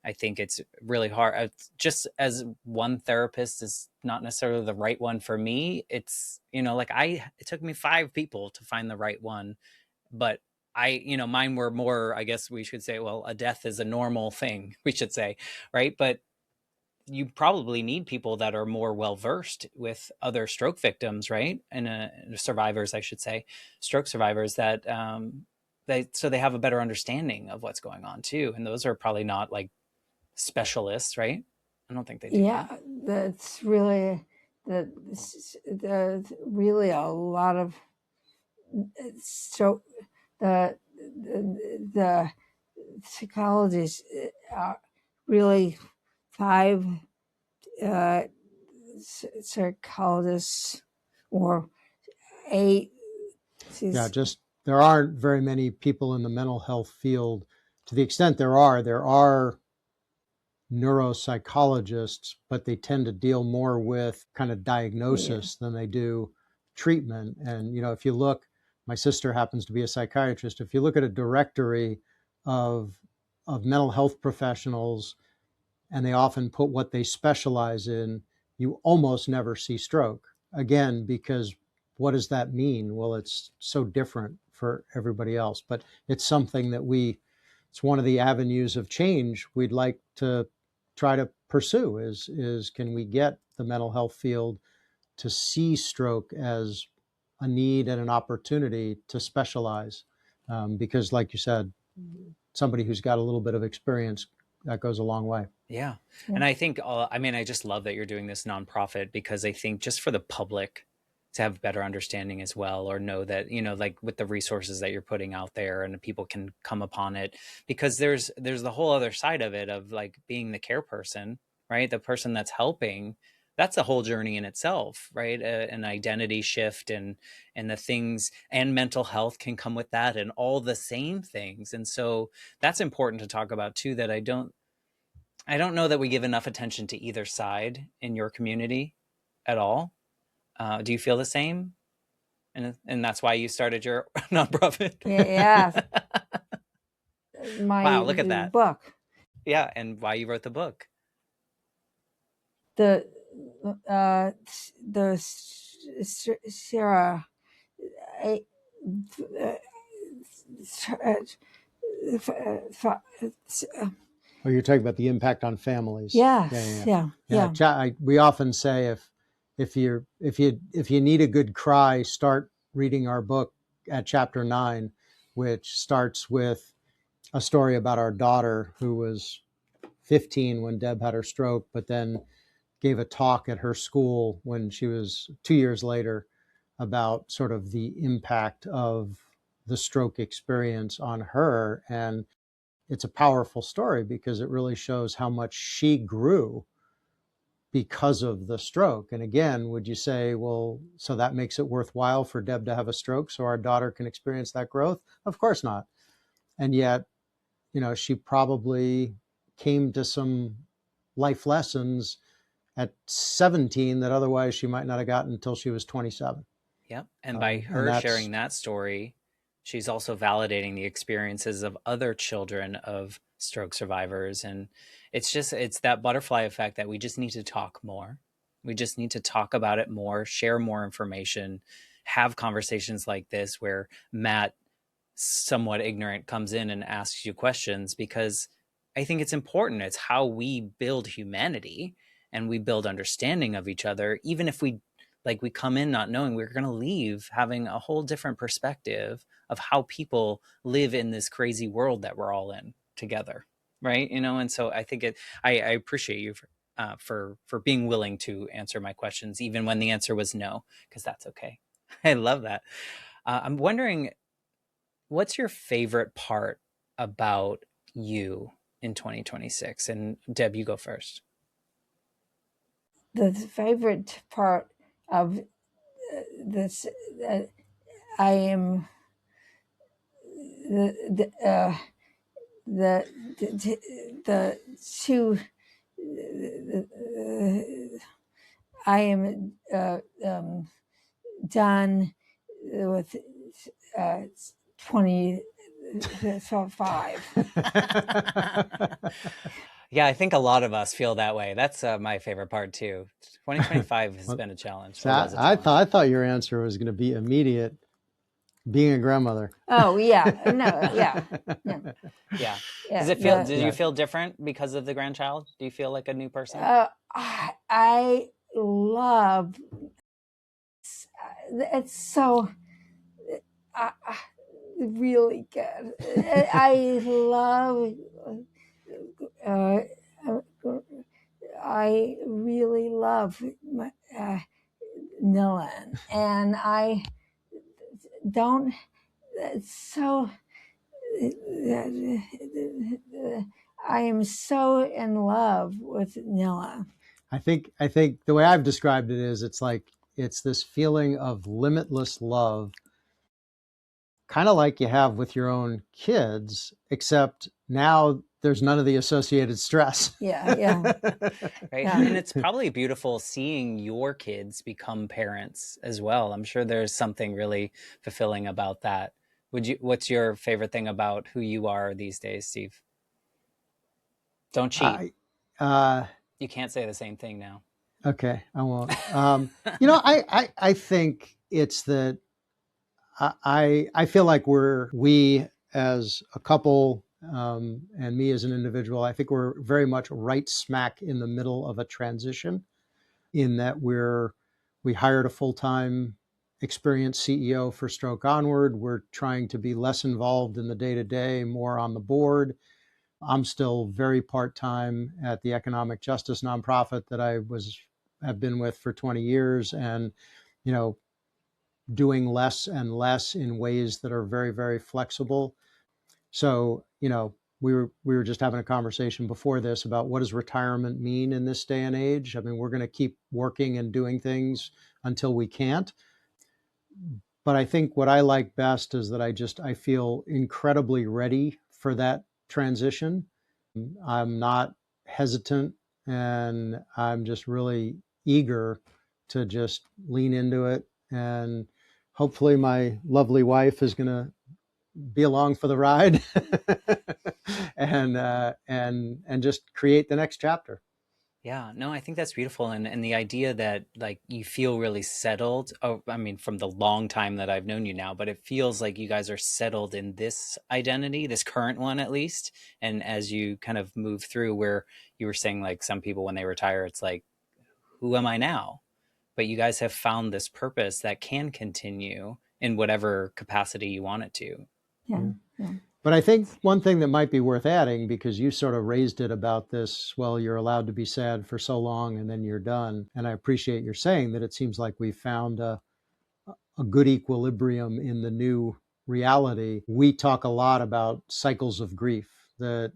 I think it's really hard. Just as one therapist is not necessarily the right one for me, it's, like it took me 5 people to find the right one. But mine were more, I guess we should say, well, a death is a normal thing, we should say, right? But you probably need people that are more well versed with other stroke victims, right? And survivors, I should say, stroke survivors, that they have a better understanding of what's going on too. And those are probably not like specialists, right? I don't think they do Yeah, that. that's really there's really a lot of so the psychologists are really 5 uh, psychologists or 8. yeah, just there aren't very many people in the mental health field. To the extent there are neuropsychologists, but they tend to deal more with kind of Yeah, diagnosis than they do treatment. And if you look, my sister happens to be a psychiatrist. If you look at a directory of mental health professionals, and they often put what they specialize in, you almost never see stroke. Again, because what does that mean? Well, it's so different for everybody else, but it's something that it's one of the avenues of change we'd like to try to pursue is can we get the mental health field to see stroke as a need and an opportunity to specialize? Because like you said, somebody who's got a little bit of experience, that goes a long way. Yeah. yeah, And I think, I just love that you're doing this nonprofit, because I think just for the public to have better understanding as well, or know that, like with the resources that you're putting out there and people can come upon it, because there's the whole other side of it of like being the care person, right? The person that's helping, that's a whole journey in itself, right? An identity shift and the things, and mental health can come with that, and all the same things. And so that's important to talk about too, that I don't know that we give enough attention to either side in your community at all. Do you feel the same? And that's why you started your nonprofit. yeah. My Wow, look at that. book, Yeah, and why you wrote the book. the the Sarah Oh, you're talking about the impact on families. yes, yeah. We often say if you need a good cry, start reading our book at chapter 9, which starts with a story about our daughter who was 15 when Deb had her stroke, but then gave a talk at her school when she was 2 years later about sort of the impact of the stroke experience on her. And it's a powerful story because it really shows how much she grew because of the stroke. And again, would you say, well, so that makes it worthwhile for Deb to have a stroke so our daughter can experience that growth? Of course not. And yet, she probably came to some life lessons at 17 that otherwise she might not have gotten until she was 27. Yep. And by And her that's, sharing that story, she's also validating the experiences of other children of stroke survivors. And it's that butterfly effect that we just need to talk more. We just need to talk about it more, share more information, have conversations like this where Matt, somewhat ignorant, comes in and asks you questions, because I think it's important. It's how we build humanity and we build understanding of each other, even if we Like, we come in not knowing we're going to leave having a whole different perspective of how people live in this crazy world that we're all in together, right? And so I think I appreciate you for being willing to answer my questions, even when the answer was no, because that's okay. I love that. I'm wondering, what's your favorite part about you in 2026? And Deb, you go first. The favorite part of this, I am the two. I am done with 25. Yeah, I think a lot of us feel that way. That's my favorite part too. 2025 has been a challenge, So or was a challenge. I thought your answer was going to be immediate, being a grandmother. Oh yeah, no, yeah, no. Yeah. Yeah, Does it feel? Do you feel different because of the grandchild? Do you feel like a new person? I love. It's so really good. I love. I really love Nilan, and I don't. So I am so in love with Nilla. I think the way I've described it is it's this feeling of limitless love, kind of like you have with your own kids, except now there's none of the associated stress. Yeah. Right. Yeah. And it's probably beautiful seeing your kids become parents as well. I'm sure there's something really fulfilling about that. What's your favorite thing about who you are these days, Steve? Don't cheat. You can't say the same thing now. Okay, I won't. I think it's that I feel like we as a couple, and me as an individual, I think we're very much right smack in the middle of a transition, in that we hired a full-time experienced CEO for Stroke Onward. We're trying to be less involved in the day-to-day, more on the board. I'm still very part-time at the economic justice nonprofit that have been with for 20 years, and you know doing less and less in ways that are very, very flexible. So, we were just having a conversation before this about what does retirement mean in this day and age. I mean, we're going to keep working and doing things until we can't. But I think what I like best is that I feel incredibly ready for that transition. I'm not hesitant, and I'm just really eager to just lean into it. And hopefully my lovely wife is going to be along for the ride and just create the next chapter. Yeah, no, I think that's beautiful. And the idea that like you feel really settled. Oh, I mean, from the long time that I've known you now, but it feels like you guys are settled in this identity, this current one at least. And as you kind of move through, where you were saying like some people when they retire, it's like, who am I now? But you guys have found this purpose that can continue in whatever capacity you want it to. Yeah. But I think one thing that might be worth adding, because you sort of raised it about this, well, you're allowed to be sad for so long and then you're done. And I appreciate your saying that it seems like we've found a good equilibrium in the new reality. We talk a lot about cycles of grief, that,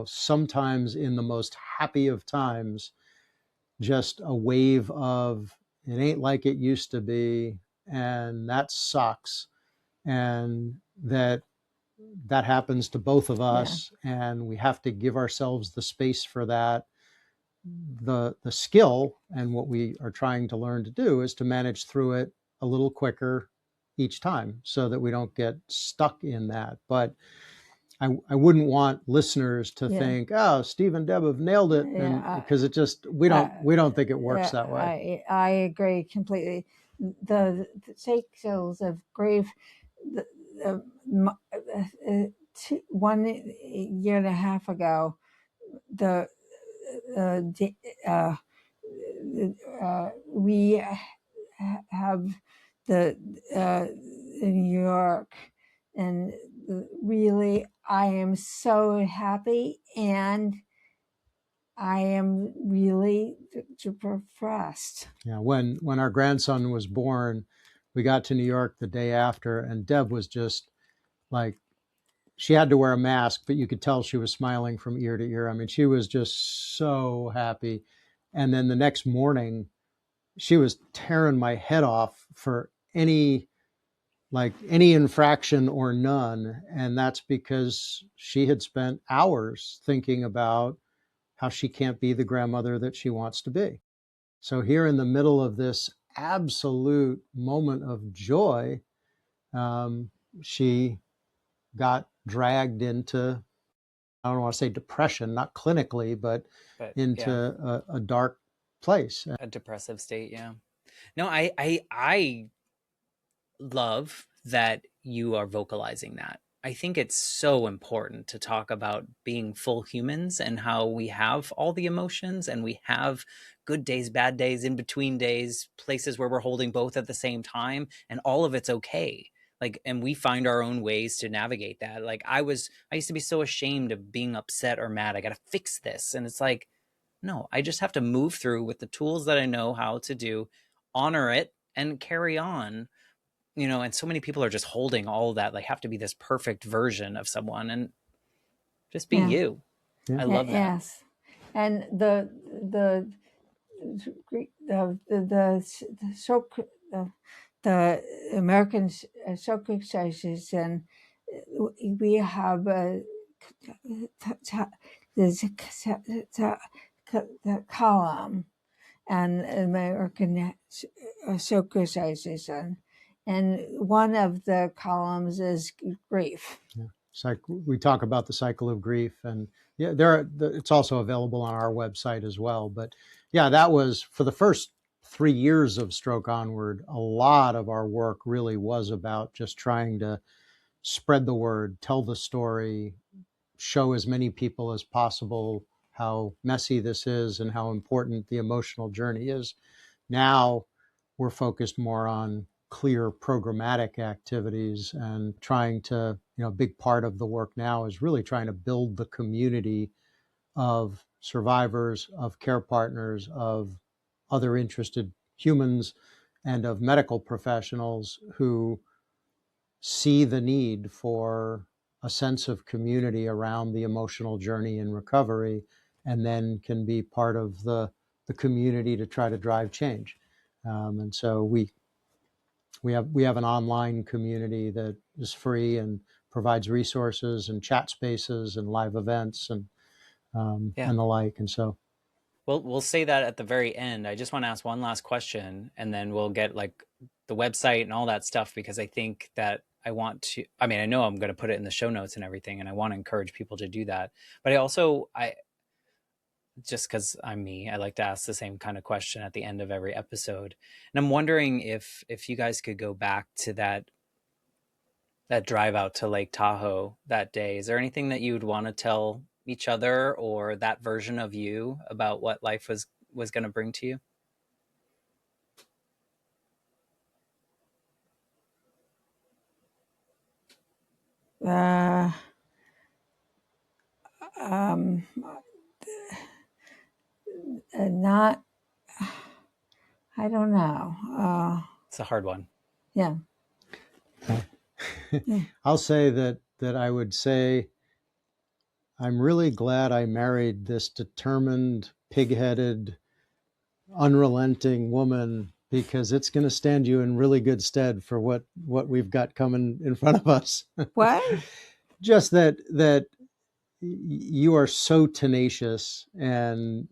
sometimes in the most happy of times, just a wave of it ain't like it used to be, and that sucks. And that happens to both of us, and we have to give ourselves the space for that. The skill and what we are trying to learn to do is to manage through it a little quicker each time so that we don't get stuck in that. But I wouldn't want listeners to think, oh, Steve and Deb have nailed it, because it just we don't think it works that way. I agree completely. The cycles of grief, 1.5 years ago, we have the in New York, and really, I am so happy, and I am really depressed. Yeah, when our grandson was born, we got to New York the day after, and Deb was just like, she had to wear a mask, but you could tell she was smiling from ear to ear. I mean, she was just so happy. And then the next morning, she was tearing my head off for any infraction or none. And that's because she had spent hours thinking about how she can't be the grandmother that she wants to be. So here in the middle of this absolute moment of joy, she got dragged into, I don't want to say depression, not clinically, but But into yeah, a dark place. a depressive state. Yeah. No, I love that you are vocalizing that. I think it's so important to talk about being full humans and how we have all the emotions and we have good days, bad days, in between days, places where we're holding both at the same time, and all of it's okay. Like, and we find our own ways to navigate that. Like, I used to be so ashamed of being upset or mad. I got to fix this. And it's like, no, I just have to move through with the tools that I know how to do, honor it, and carry on. And so many people are just holding all of that, like have to be this perfect version of someone, and just be Yeah. you. Yeah. I love that. Yes, and the the American shock exercises, and we have this the column and American shock exercises, and one of the columns is grief. Yeah. We talk about the cycle of grief, and yeah, it's also available on our website as well. But yeah, that was for the first 3 years of Stroke Onward. A lot of our work really was about just trying to spread the word, tell the story, show as many people as possible how messy this is and how important the emotional journey is. Now we're focused more on clear programmatic activities and trying to, a big part of the work now is really trying to build the community of survivors, of care partners, of other interested humans, and of medical professionals who see the need for a sense of community around the emotional journey in recovery, and then can be part of the community to try to drive change. And so we have an online community that is free and provides resources and chat spaces and live events Yeah. and the like. And so, We'll say that at the very end. I just want to ask one last question, and then we'll get like the website and all that stuff, because I think that I mean, I know I'm going to put it in the show notes and everything, and I want to encourage people to do that. But I just because I'm me, I like to ask the same kind of question at the end of every episode. And I'm wondering if you guys could go back to that drive out to Lake Tahoe that day. Is there anything that you'd want to tell each other or that version of you about what life was going to bring to you? Uh, um, not, I don't know. It's a hard one. Yeah. I'll say that I would say I'm really glad I married this determined, pig-headed, unrelenting woman, because it's going to stand you in really good stead for what we've got coming in front of us. What? Just that you are so tenacious, and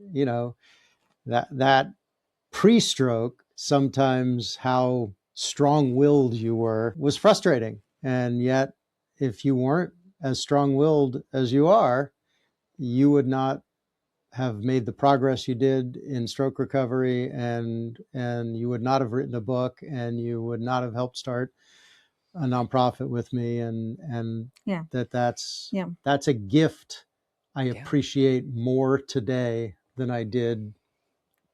that pre-stroke, sometimes how strong-willed you were was frustrating. And yet, if you weren't as strong-willed as you are, you would not have made the progress you did in stroke recovery, and you would not have written a book, and you would not have helped start a nonprofit with me, and Yeah. that's Yeah. that's a gift I Yeah. appreciate more today than I did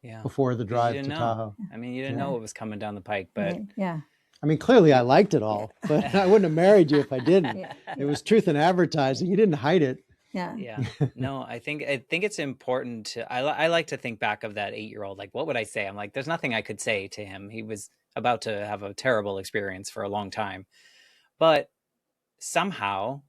Yeah. before the 'Cause you drive didn't to know. Tahoe. I mean, you didn't Yeah. know what was coming down the pike, but Right. Yeah. I mean, clearly I liked it all, but I wouldn't have married you if I didn't. Yeah. It was truth in advertising. You didn't hide it. Yeah. yeah. No, I think it's important to I like to think back of that 8-year-old. Like, what would I say? I'm like, there's nothing I could say to him. He was about to have a terrible experience for a long time. But somehow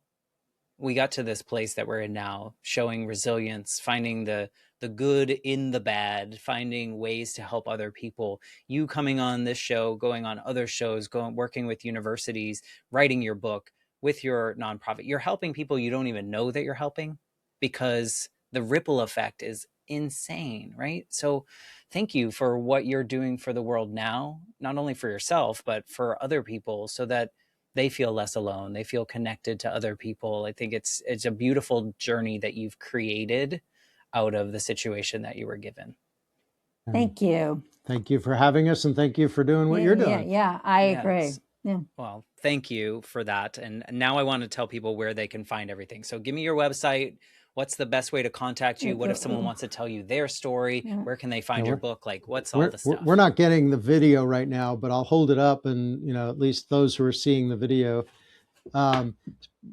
we got to this place that we're in now, showing resilience, finding the good in the bad, finding ways to help other people. You coming on this show, going on other shows, going working with universities, writing your book with your nonprofit. You're helping people you don't even know that you're helping, because the ripple effect is insane, right? So thank you for what you're doing for the world now, not only for yourself, but for other people, so that they feel less alone. They feel connected to other people. I think it's a beautiful journey that you've created out of the situation that you were given. And Thank you. thank you for having us, and thank you for doing what you're doing. Yeah, I agree. Yes. Yeah. Well, thank you for that. And now I want to tell people where they can find everything. So give me your website. What's the best way to contact you? What if someone wants to tell you their story? Yeah. Where can they find Yeah, your book? Like, what's all the stuff? We're not getting the video right now, but I'll hold it up, and at least those who are seeing the video.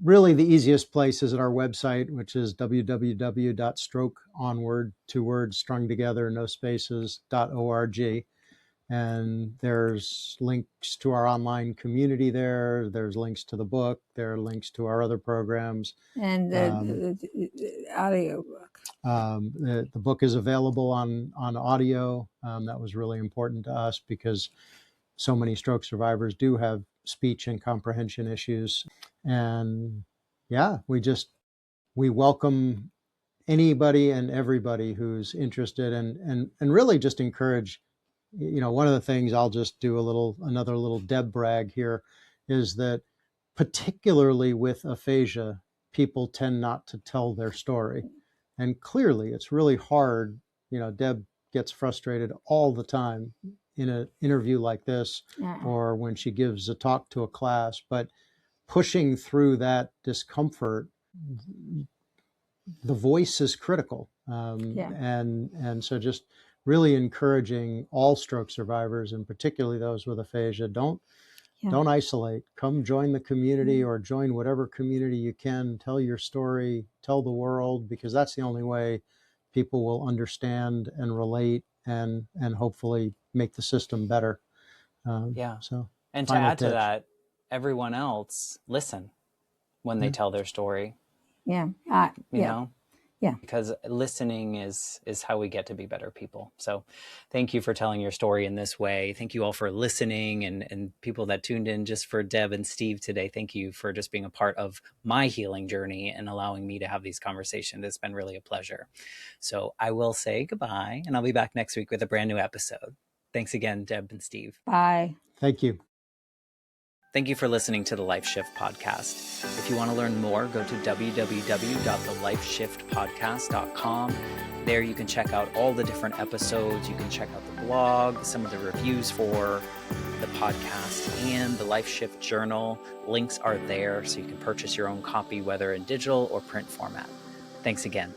Really, the easiest place is at our website, which is www.strokeonward, 2 words strung together, no spaces.org. And there's links to our online community there. There's links to the book. There are links to our other programs. And the audio book. The book is available on audio. That was really important to us because so many stroke survivors do have speech and comprehension issues. And yeah, we welcome anybody and everybody who's interested, and really just encourage. One of the things, I'll just do another little Deb brag here, is that particularly with aphasia, people tend not to tell their story. And clearly it's really hard. Deb gets frustrated all the time in an interview like this, or when she gives a talk to a class, but pushing through that discomfort, the voice is critical. And so just really encouraging all stroke survivors, and particularly those with aphasia, don't isolate. Come join the community, or join whatever community you can. Tell your story, tell the world, because that's the only way people will understand and relate, and hopefully make the system better. So, and to add to that, everyone else listen when they tell their story. Yeah. You know? Yeah. Because listening is how we get to be better people. So thank you for telling your story in this way. Thank you all for listening, and people that tuned in just for Deb and Steve today. Thank you for just being a part of my healing journey and allowing me to have these conversations. It's been really a pleasure. So I will say goodbye, and I'll be back next week with a brand new episode. Thanks again, Deb and Steve. Bye. Thank you. Thank you for listening to the Life Shift Podcast. If you want to learn more, go to www.thelifeshiftpodcast.com. There you can check out all the different episodes. You can check out the blog, some of the reviews for the podcast, and the Life Shift Journal. Links are there, so you can purchase your own copy, whether in digital or print format. Thanks again.